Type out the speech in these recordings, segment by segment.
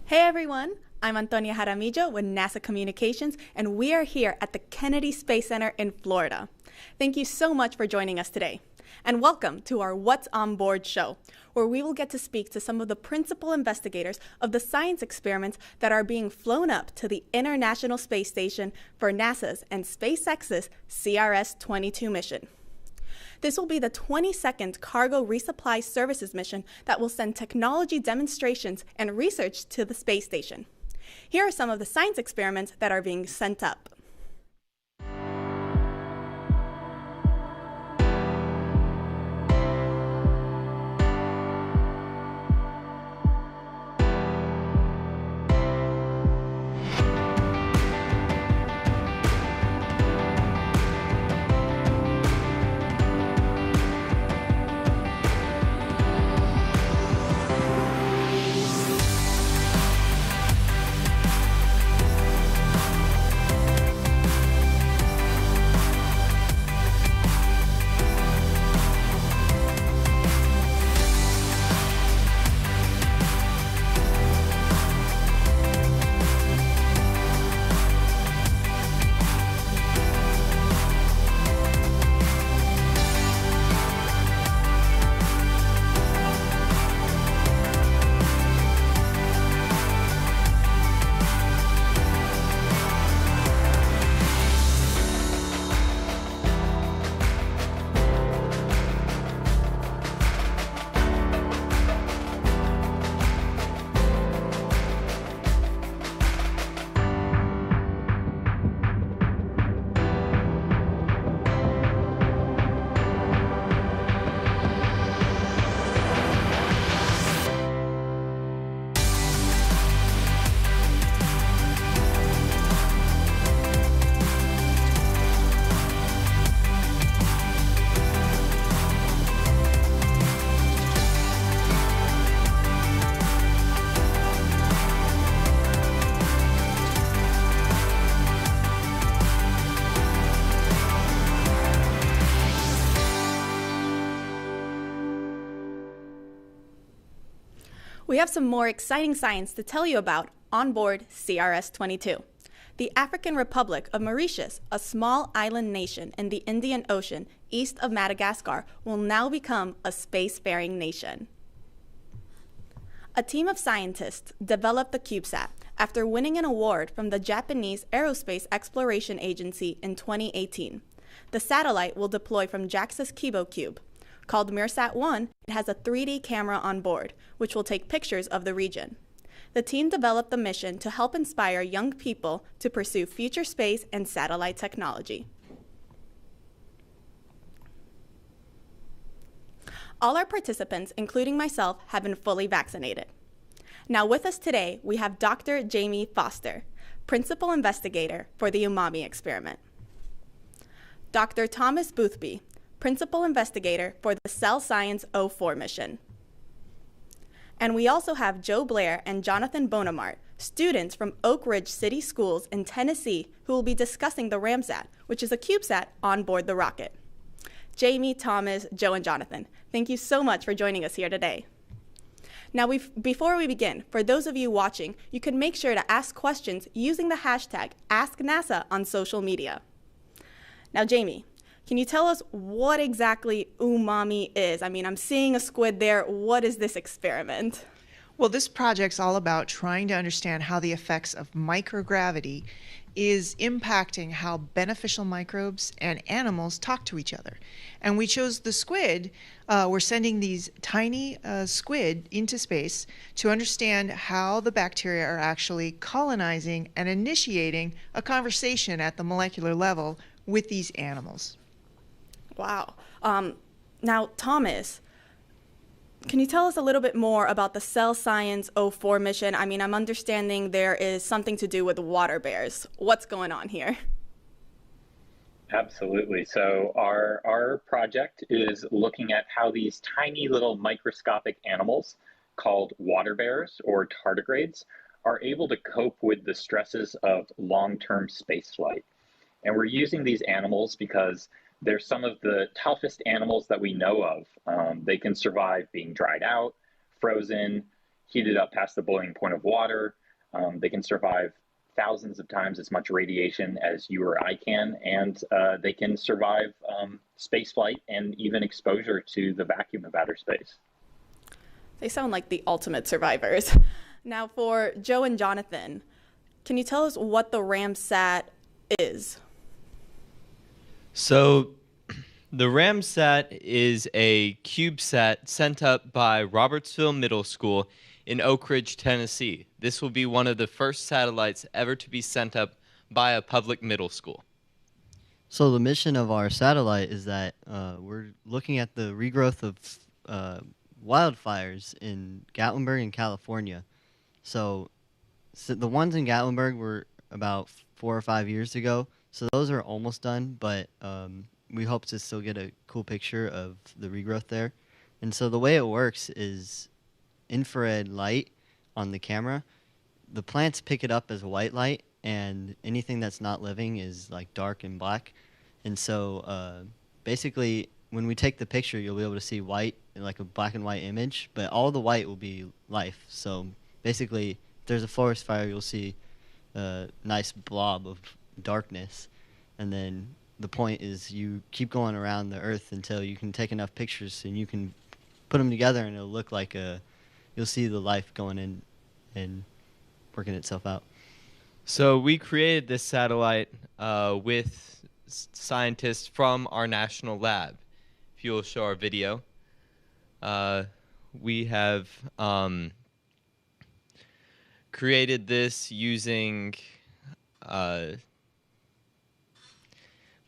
Hey everyone, I'm Antonia Jaramillo with NASA Communications, and we are here at the Kennedy Space Center in Florida. Thank you so much for joining us today. And welcome to our What's On Board show, where we will get to speak to some of the principal investigators of the science experiments that are being flown up to the International Space Station for NASA's and SpaceX's CRS-22 mission. This will be the 22nd Cargo Resupply Services mission that will send technology demonstrations and research to the space station. Here are some of the science experiments that are being sent up. We have some more exciting science to tell you about on board CRS-22. The African Republic of Mauritius, a small island nation in the Indian Ocean east of Madagascar, will now become a spacefaring nation. A team of scientists developed the CubeSat after winning an award from the Japanese Aerospace Exploration Agency in 2018. The satellite will deploy from JAXA's KiboCube. Called Mirsat-1, it has a 3D camera on board, which will take pictures of the region. The team developed the mission to help inspire young people to pursue future space and satellite technology. All our participants, including myself, have been fully vaccinated. Now with us today, we have Dr. Jamie Foster, Principal Investigator for the Umami experiment. Dr. Thomas Boothby, Principal Investigator for the Cell Science 04 mission. And we also have Joe Blair and Jonathan Bonamart, students from Oak Ridge City Schools in Tennessee, who will be discussing the Ramsat, which is a CubeSat on board the rocket. Jamie, Thomas, Joe, and Jonathan, thank you so much for joining us here today. Now, before we begin, for those of you watching, you can make sure to ask questions using the hashtag AskNASA on social media. Now, Jamie, can you tell us what exactly umami is? I mean, I'm seeing a squid there. What is this experiment? Well, this project's all about trying to understand how the effects of microgravity is impacting how beneficial microbes and animals talk to each other. And we chose the squid. We're sending these tiny squid into space to understand how the bacteria are actually colonizing and initiating a conversation at the molecular level with these animals. Wow. Now, Thomas, can you tell us a little bit more about the Cell Science 04 mission? I mean, I'm understanding there is something to do with water bears. What's going on here? Absolutely. So our project is looking at how these tiny little microscopic animals called water bears or tardigrades are able to cope with the stresses of long-term space flight. And we're using these animals because they're some of the toughest animals that we know of. They can survive being dried out, frozen, heated up past the boiling point of water. They can survive thousands of times as much radiation as you or I can, and they can survive space flight and even exposure to the vacuum of outer space. They sound like the ultimate survivors. Now for Joe and Jonathan, can you tell us what the Ramsat is? So the Ramsat is a CubeSat sent up by Robertsville Middle School in Oak Ridge, Tennessee. This will be one of the first satellites ever to be sent up by a public middle school. So the mission of our satellite is that we're looking at the regrowth of wildfires in Gatlinburg and California. So the ones in Gatlinburg were about 4 or 5 years ago, so those are almost done, but we hope to still get a cool picture of the regrowth there. And so the way it works is infrared light on the camera. The plants pick it up as white light, and anything that's not living is like dark and black. And so basically when we take the picture, you'll be able to see white, like a black and white image, but all the white will be life. So basically, if there's a forest fire, you'll see a nice blob of darkness. And then the point is you keep going around the Earth until you can take enough pictures and you can put them together and it'll look like you'll see the life going in and working itself out. So we created this satellite with scientists from our national lab. If you'll show our video, we have created this using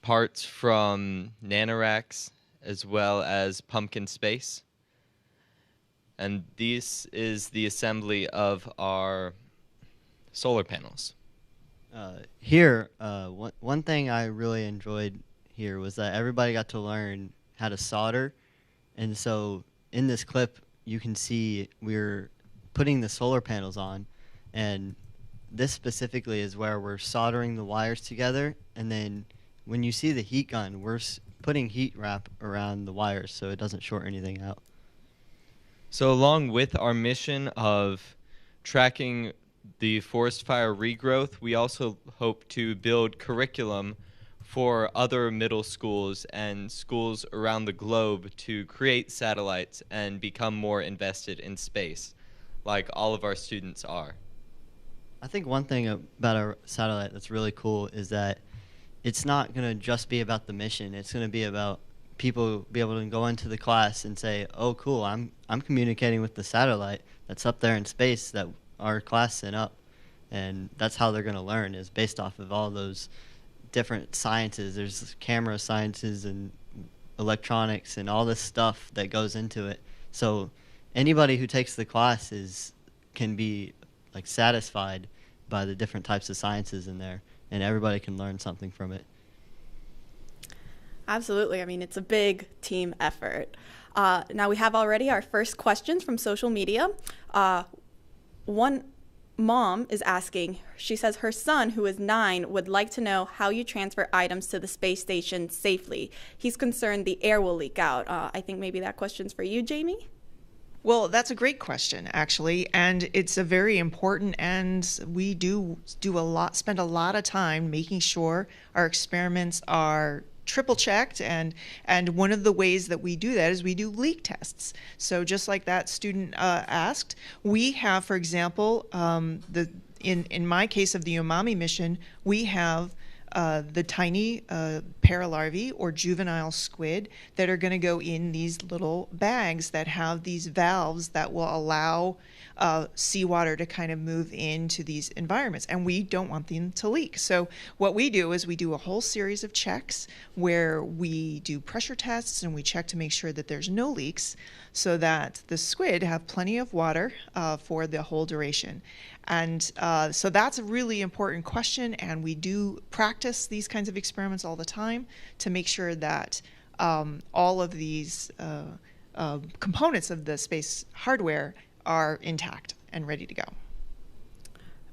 parts from Nanoracks as well as Pumpkin Space. And this is the assembly of our solar panels. Here, one thing I really enjoyed here was that everybody got to learn how to solder. And so in this clip, you can see we're putting the solar panels on. And this specifically is where we're soldering the wires together. And then when you see the heat gun, we're putting heat wrap around the wires so it doesn't short anything out. So along with our mission of tracking the forest fire regrowth, we also hope to build curriculum for other middle schools and schools around the globe to create satellites and become more invested in space, like all of our students are. I think one thing about our satellite that's really cool is that it's not going to just be about the mission. It's going to be about people be able to go into the class and say, oh, cool, I'm communicating with the satellite that's up there in space that our class sent up. And that's how they're going to learn, is based off of all those different sciences. There's camera sciences and electronics and all this stuff that goes into it. So anybody who takes the class can be like satisfied by the different types of sciences in there, and everybody can learn something from it. Absolutely. I mean, it's a big team effort. Now we have already our first questions from social media. One mom is asking, she says her son, who is 9, would like to know how you transfer items to the space station safely. He's concerned the air will leak out. I think maybe that question's for you, Jamie? Well, that's a great question, actually, and it's a very important, and we spend a lot of time making sure our experiments are triple checked, and one of the ways that we do that is we do leak tests. So just like that student asked, we have, for example, in my case of the Umami mission, we have the tiny paralarvae or juvenile squid that are going to go in these little bags that have these valves that will allow seawater to kind of move into these environments, and we don't want them to leak. So what we do is we do a whole series of checks where we do pressure tests and we check to make sure that there's no leaks so that the squid have plenty of water for the whole duration. And so that's a really important question, and we do practice these kinds of experiments all the time to make sure that all of these components of the space hardware are intact and ready to go.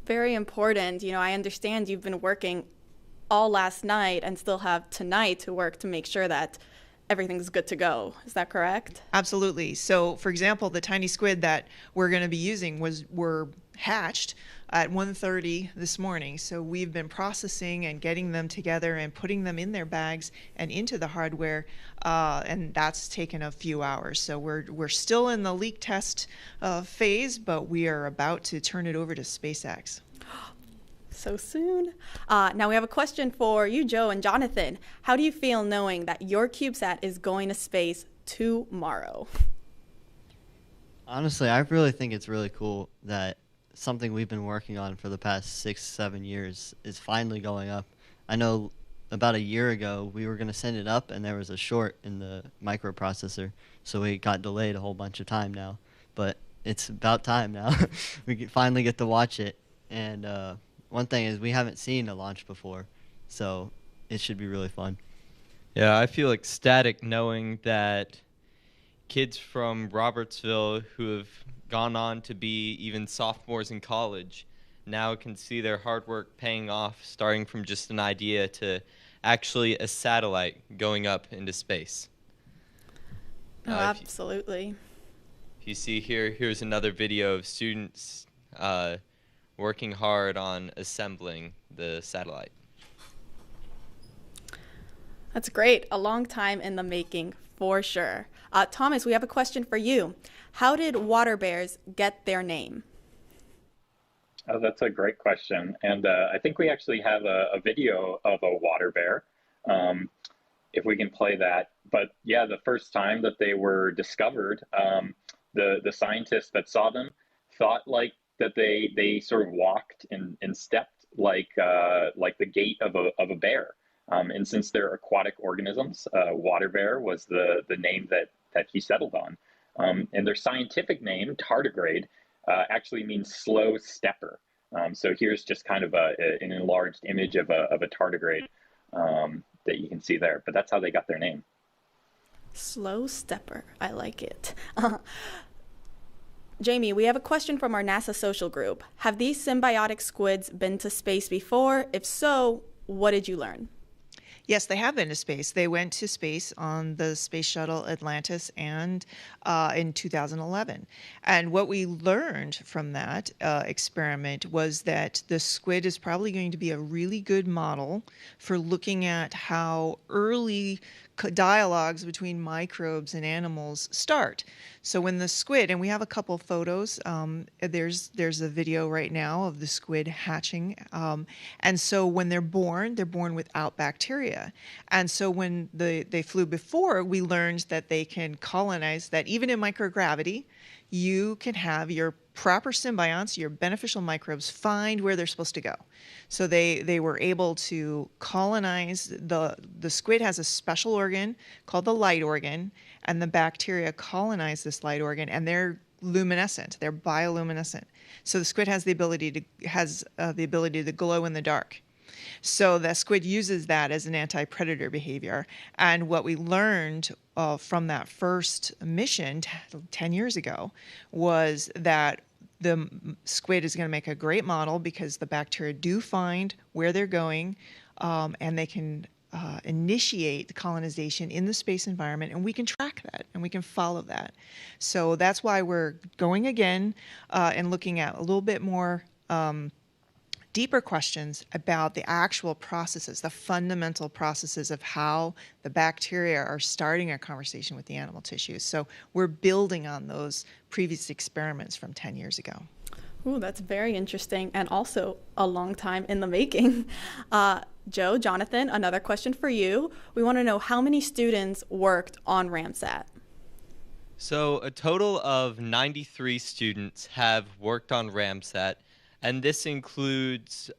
Very important. You know, I understand you've been working all last night and still have tonight to work to make sure that everything's good to go. Is that correct? Absolutely. So, for example, the tiny squid that we're going to be using were hatched at 1:30 this morning. So we've been processing and getting them together and putting them in their bags and into the hardware, and that's taken a few hours. So we're still in the leak test phase, but we are about to turn it over to SpaceX. So soon. Now we have a question for you, Joe and Jonathan. How do you feel knowing that your CubeSat is going to space tomorrow? Honestly, I really think it's really cool that something we've been working on for the past 6-7 years is finally going up. I know about a year ago we were going to send it up and there was a short in the microprocessor, so we got delayed a whole bunch of time now. But it's about time now. We finally get to watch it. And one thing is we haven't seen a launch before, so it should be really fun. Yeah, I feel ecstatic knowing that kids from Robertsville who have gone on to be even sophomores in college now can see their hard work paying off, starting from just an idea to actually a satellite going up into space. Oh, absolutely. If you see here's another video of students working hard on assembling the satellite. That's great. A long time in the making, for sure. Thomas, we have a question for you. How did water bears get their name? Oh, that's a great question. And I think we actually have a video of a water bear, if we can play that. But yeah, the first time that they were discovered, the scientists that saw them thought like that they sort of walked and stepped like the gait of a bear. And since they're aquatic organisms, water bear was the name that he settled on. And their scientific name, tardigrade, actually means slow stepper. So here's just kind of an enlarged image of a tardigrade that you can see there. But that's how they got their name. Slow stepper. I like it. Jamie, we have a question from our NASA social group. Have these symbiotic squids been to space before? If so, what did you learn? Yes, they have been to space. They went to space on the Space Shuttle Atlantis and in 2011. And what we learned from that experiment was that the squid is probably going to be a really good model for looking at how early dialogues between microbes and animals start. So when the squid, and we have a couple photos, there's a video right now of the squid hatching, and so when they're born without bacteria. And so when they flew before, we learned that they can colonize, that even in microgravity, you can have your proper symbionts, your beneficial microbes, find where they're supposed to go. So they were able to colonize, the squid has a special organ called the light organ, and the bacteria colonize this light organ, and they're luminescent, they're bioluminescent. So the squid has the ability to glow in the dark. So the squid uses that as an anti-predator behavior. And what we learned from that first mission 10 years ago was that the squid is going to make a great model because the bacteria do find where they're going, and they can initiate the colonization in the space environment, and we can track that and we can follow that. So that's why we're going again and looking at a little bit more deeper questions about the actual processes, the fundamental processes of how the bacteria are starting a conversation with the animal tissues. So we're building on those previous experiments from 10 years ago. Ooh, that's very interesting and also a long time in the making. Joe, Jonathan, another question for you. We want to know how many students worked on Ramsat? So a total of 93 students have worked on Ramsat, and this includes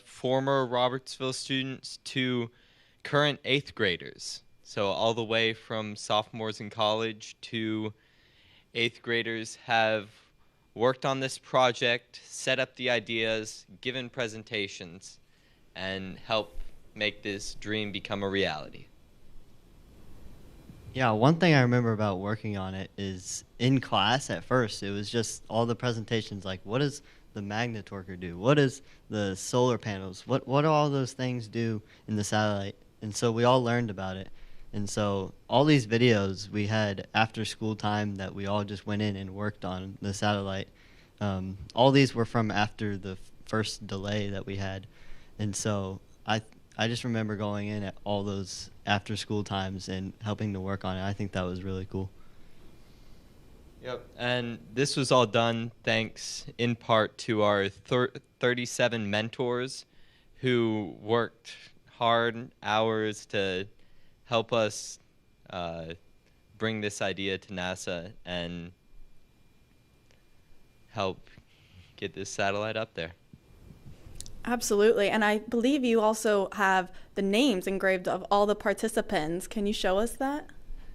former Robertsville students to current 8th graders. So all the way from sophomores in college to 8th graders have worked on this project, set up the ideas, given presentations, and helped make this dream become a reality. Yeah, one thing I remember about working on it is in class at first, it was just all the presentations like, what does the magnetorquer do? What does the solar panels, what do all those things do in the satellite? And so we all learned about it. And so all these videos we had after school time that we all just went in and worked on the satellite. All these were from after the first delay that we had. And so I just remember going in at all those after school times and helping to work on it. I think that was really cool. Yep, and this was all done thanks in part to our 37 mentors who worked hard hours to help us bring this idea to NASA and help get this satellite up there. Absolutely. And I believe you also have the names engraved of all the participants. Can you show us that?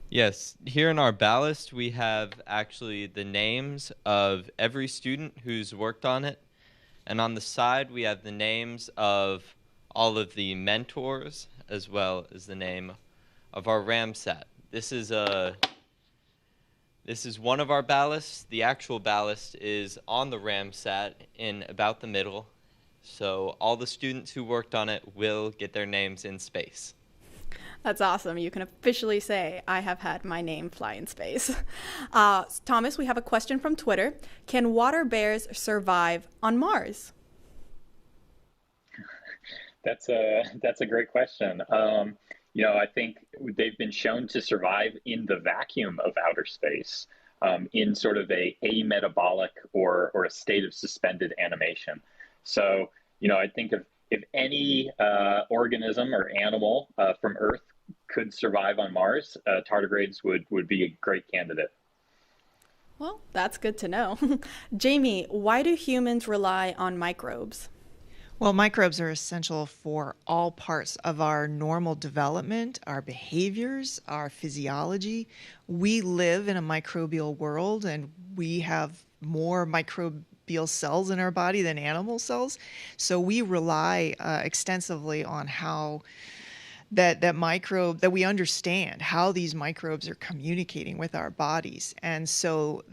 Yes, here in our ballast we have actually the names of every student who's worked on it, and on the side we have the names of all of the mentors as well as the name of our ramsat. This is one of our ballasts. The actual ballast is on the ramsat in about the middle, so all the students who worked on it will get their names in space. That's awesome. You can officially say, I have had my name fly in space. Thomas, we have a question from Twitter. Can water bears survive on Mars? That's a great question. I think they've been shown to survive in the vacuum of outer space, in sort of a ametabolic or a state of suspended animation. So, I think if any organism or animal from Earth could survive on Mars, tardigrades would be a great candidate. Well, that's good to know. Jamie, why do humans rely on microbes? Well, microbes are essential for all parts of our normal development, our behaviors, our physiology. We live in a microbial world, and we have more microbial cells in our body than animal cells. So we rely extensively on how that we understand how these microbes are communicating with our bodies. And so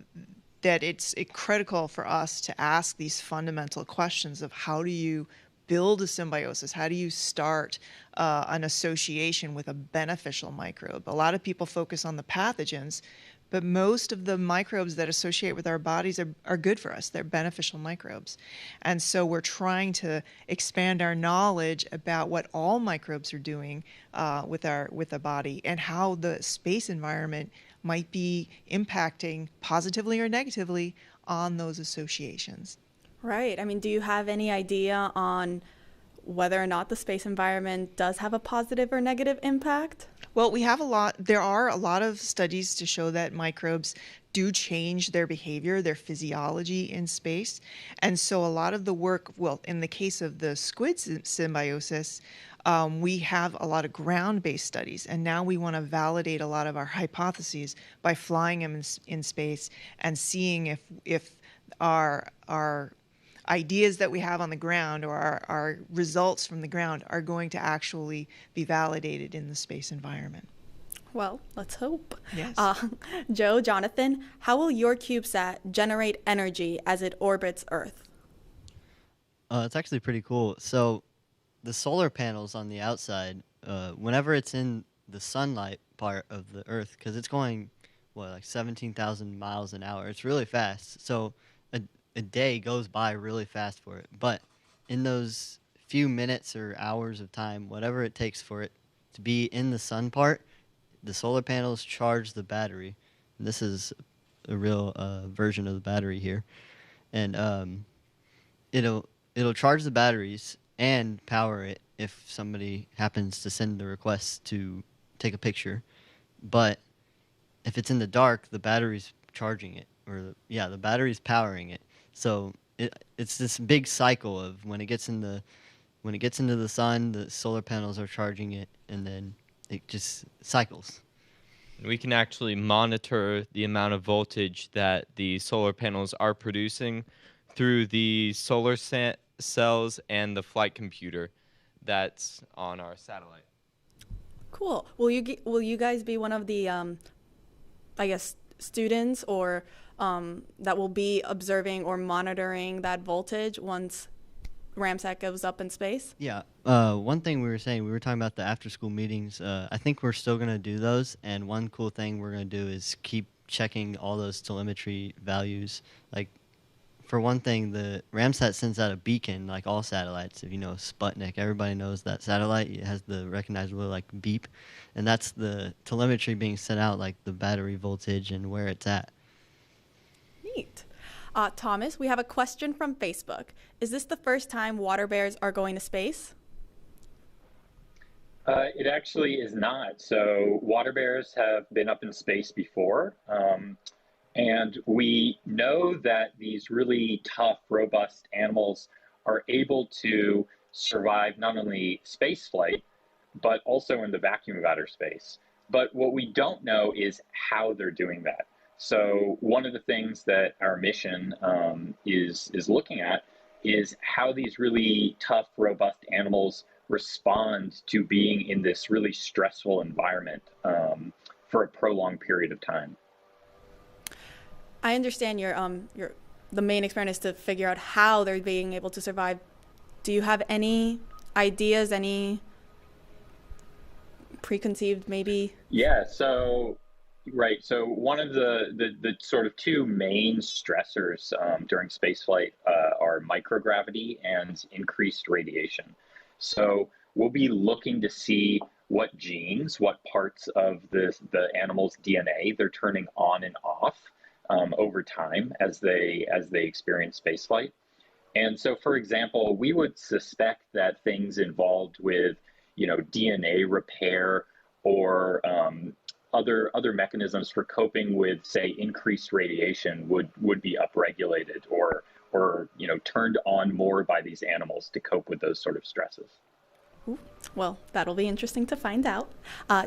that it's critical for us to ask these fundamental questions of how do you build a symbiosis? How do you start an association with a beneficial microbe? A lot of people focus on the pathogens, but most of the microbes that associate with our bodies are good for us. They're beneficial microbes. And so we're trying to expand our knowledge about what all microbes are doing with the body and how the space environment might be impacting positively or negatively on those associations. Right. I mean, do you have any idea on whether or not the space environment does have a positive or negative impact? Well, there are a lot of studies to show that microbes do change their behavior, their physiology in space. And so a lot of the work, well, in the case of the squid symbiosis, we have a lot of ground-based studies, and now we want to validate a lot of our hypotheses by flying them in space and seeing if our ideas that we have on the ground or our results from the ground are going to actually be validated in the space environment. Well, let's hope. Yes. Joe, Jonathan, how will your CubeSat generate energy as it orbits Earth? It's actually pretty cool. So the solar panels on the outside, whenever it's in the sunlight part of the Earth, because it's going, like 17,000 miles an hour. It's really fast. So a day goes by really fast for it. But in those few minutes or hours of time, whatever it takes for it to be in the sun part, the solar panels charge the battery. And this is a real version of the battery here. And it'll charge the batteries and power it if somebody happens to send the request to take a picture. But if it's in the dark, the battery's charging it, or the battery's powering it. So it's this big cycle of when it gets into the sun, the solar panels are charging it, and then it just cycles. We can actually monitor the amount of voltage that the solar panels are producing through the solar cells and the flight computer that's on our satellite. Cool. Will you guys be one of the, students or that will be observing or monitoring that voltage once Ramsat goes up in space? Yeah. One thing we were saying, we were talking about the after-school meetings. I think we're still going to do those, and one cool thing we're going to do is keep checking all those telemetry values. Like, for one thing, the Ramsat sends out a beacon, like all satellites. If you know Sputnik, everybody knows that satellite. It has the recognizable, like, beep, and that's the telemetry being sent out, like the battery voltage and where it's at. Neat. Thomas, we have a question from Facebook. Is this the first time water bears are going to space? It actually is not. So water bears have been up in space before, and we know that these really tough, robust animals are able to survive not only space flight, but also in the vacuum of outer space. But what we don't know is how they're doing that. So one of the things that our mission is looking at is how these really tough, robust animals respond to being in this really stressful environment for a prolonged period of time. I understand the main experiment is to figure out how they're being able to survive. Do you have any ideas, any preconceived maybe? Yeah, so right. So one of the sort of two main stressors during spaceflight are microgravity and increased radiation. So we'll be looking to see what genes, what parts of the animal's DNA they're turning on and off over time as they experience spaceflight. And so, for example, we would suspect that things involved with, DNA repair or other mechanisms for coping with, say, increased radiation would be upregulated or turned on more by these animals to cope with those sort of stresses. Ooh, well, that'll be interesting to find out.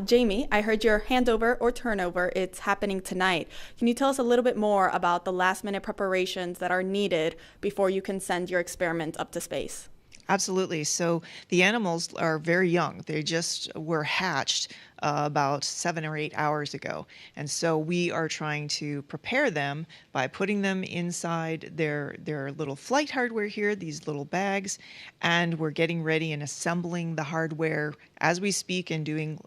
Jamie, I heard your handover or turnover. It's happening tonight. Can you tell us a little bit more about the last-minute preparations that are needed before you can send your experiment up to space? Absolutely. So the animals are very young. They just were hatched about 7 or 8 hours ago. And so we are trying to prepare them by putting them inside their little flight hardware here, these little bags, and we're getting ready and assembling the hardware as we speak and doing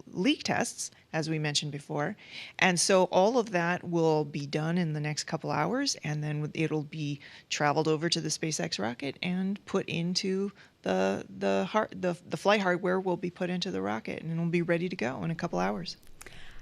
leak tests, as we mentioned before. And so all of that will be done in the next couple hours, and then it'll be traveled over to the SpaceX rocket and put into the flight hardware will be put into the rocket, and it'll be ready to go in a couple hours.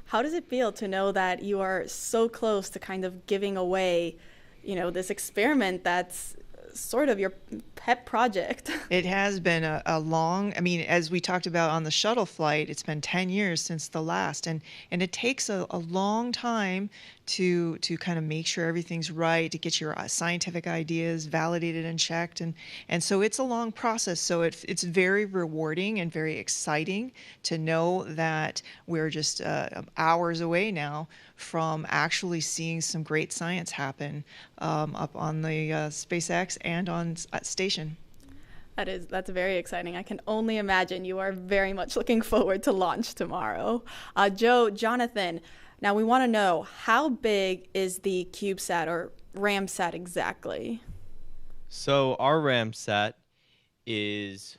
How does it feel to know that you are so close to kind of giving away, this experiment that's sort of your pet project? It has been a long, as we talked about on the shuttle flight, it's been 10 years since the last, and it takes a long time to kind of make sure everything's right, to get your scientific ideas validated and checked, and so it's a long process. So it's very rewarding and very exciting to know that we're just hours away now from actually seeing some great science happen up on the SpaceX and on station. That's very exciting. I can only imagine you are very much looking forward to launch tomorrow. Jonathan, now we want to know, how big is the CubeSat or Ramsat exactly? So our Ramsat is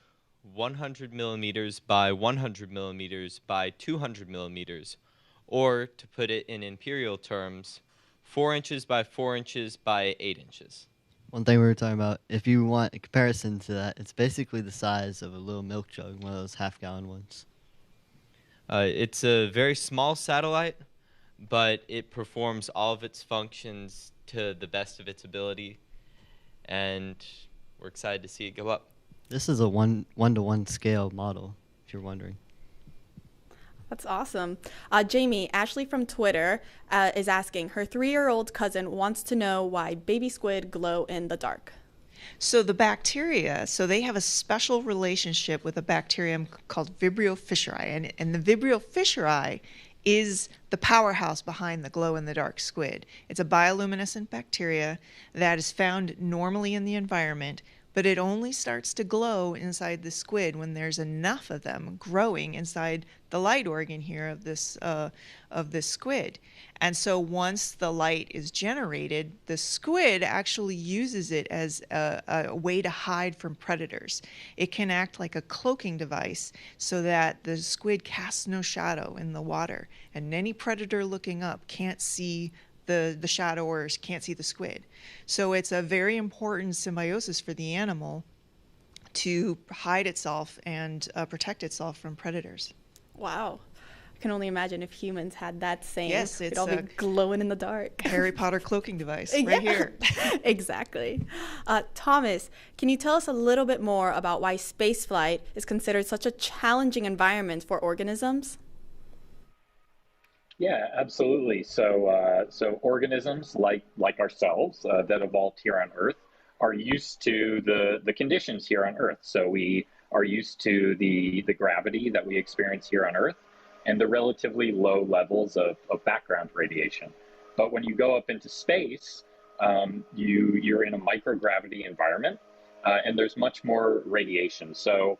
100 millimeters by 100 millimeters by 200 millimeters, or to put it in imperial terms, 4 inches by 4 inches by 8 inches. One thing we were talking about, if you want a comparison to that, it's basically the size of a little milk jug, one of those half-gallon ones. It's a very small satellite, but it performs all of its functions to the best of its ability, and we're excited to see it go up. This is a one-to-one scale model, if you're wondering. That's awesome. Jamie, Ashley from Twitter is asking, her 3-year-old cousin wants to know why baby squid glow in the dark. So the bacteria, they have a special relationship with a bacterium called Vibrio fischeri, and the Vibrio fischeri is the powerhouse behind the glow-in-the-dark squid. It's a bioluminescent bacteria that is found normally in the environment, but it only starts to glow inside the squid when there's enough of them growing inside the light organ here of this squid. And so once the light is generated, the squid actually uses it as a way to hide from predators. It can act like a cloaking device so that the squid casts no shadow in the water, and any predator looking up can't see the shadow or can't see the squid. So it's a very important symbiosis for the animal to hide itself and protect itself from predators. Wow. I can only imagine if humans had that same. Yes, we'd it's all be glowing in the dark. Harry Potter cloaking device right here. Exactly. Thomas, can you tell us a little bit more about why spaceflight is considered such a challenging environment for organisms? Yeah, absolutely. So organisms like ourselves that evolved here on Earth are used to the conditions here on Earth. So we are used to the gravity that we experience here on Earth and the relatively low levels of background radiation. But when you go up into space, you're in a microgravity environment, and there's much more radiation. So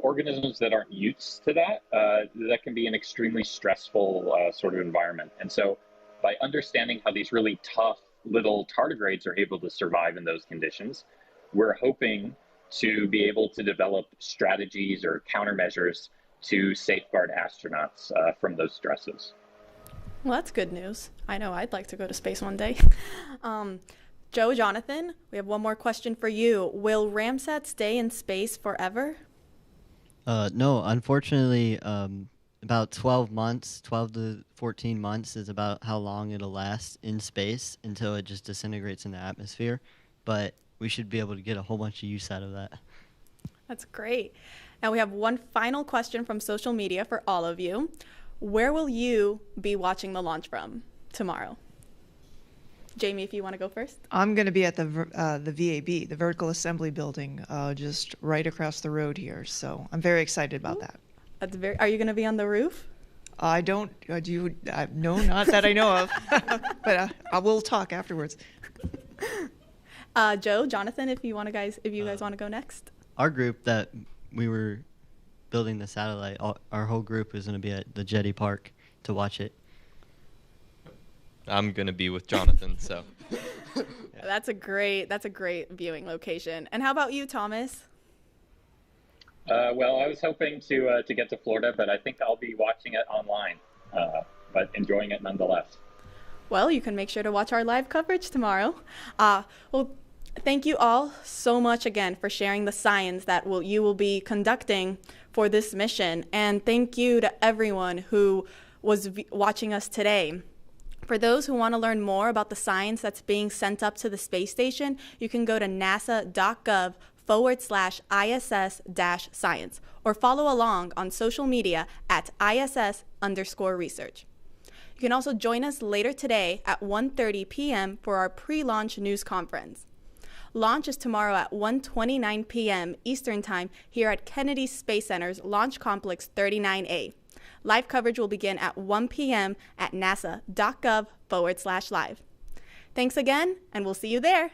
organisms that aren't used to that, that can be an extremely stressful sort of environment. And so by understanding how these really tough little tardigrades are able to survive in those conditions, we're hoping to be able to develop strategies or countermeasures to safeguard astronauts from those stresses. Well, that's good news. I know I'd like to go to space one day. Joe, Jonathan, we have one more question for you. Will Ramsat stay in space forever? No, unfortunately, about 12 to 14 months is about how long it'll last in space until it just disintegrates in the atmosphere. But we should be able to get a whole bunch of use out of that. That's great. Now we have one final question from social media for all of you. Where will you be watching the launch from tomorrow? Jamie, if you want to go first. I'm going to be at the VAB, the Vertical Assembly Building, just right across the road here. So I'm very excited about that. Are you going to be on the roof? I don't. No, not that I know of. But I will talk afterwards. Joe, Jonathan, if you guys want to go next. Our group that we were building the satellite, our whole group is going to be at the Jetty Park to watch it. I'm going to be with Jonathan, so. Yeah. That's a great viewing location. And how about you, Thomas? Well, I was hoping to get to Florida, but I think I'll be watching it online, but enjoying it nonetheless. Well, you can make sure to watch our live coverage tomorrow. Well, thank you all so much again for sharing the science that you will be conducting for this mission. And thank you to everyone who was watching us today. For those who want to learn more about the science that's being sent up to the space station, you can go to nasa.gov/ISS-science or follow along on social media at ISS_research. You can also join us later today at 1:30 p.m. for our pre-launch news conference. Launch is tomorrow at 1:29 p.m. Eastern Time here at Kennedy Space Center's Launch Complex 39A. Live coverage will begin at 1 p.m. at nasa.gov/live. Thanks again, and we'll see you there.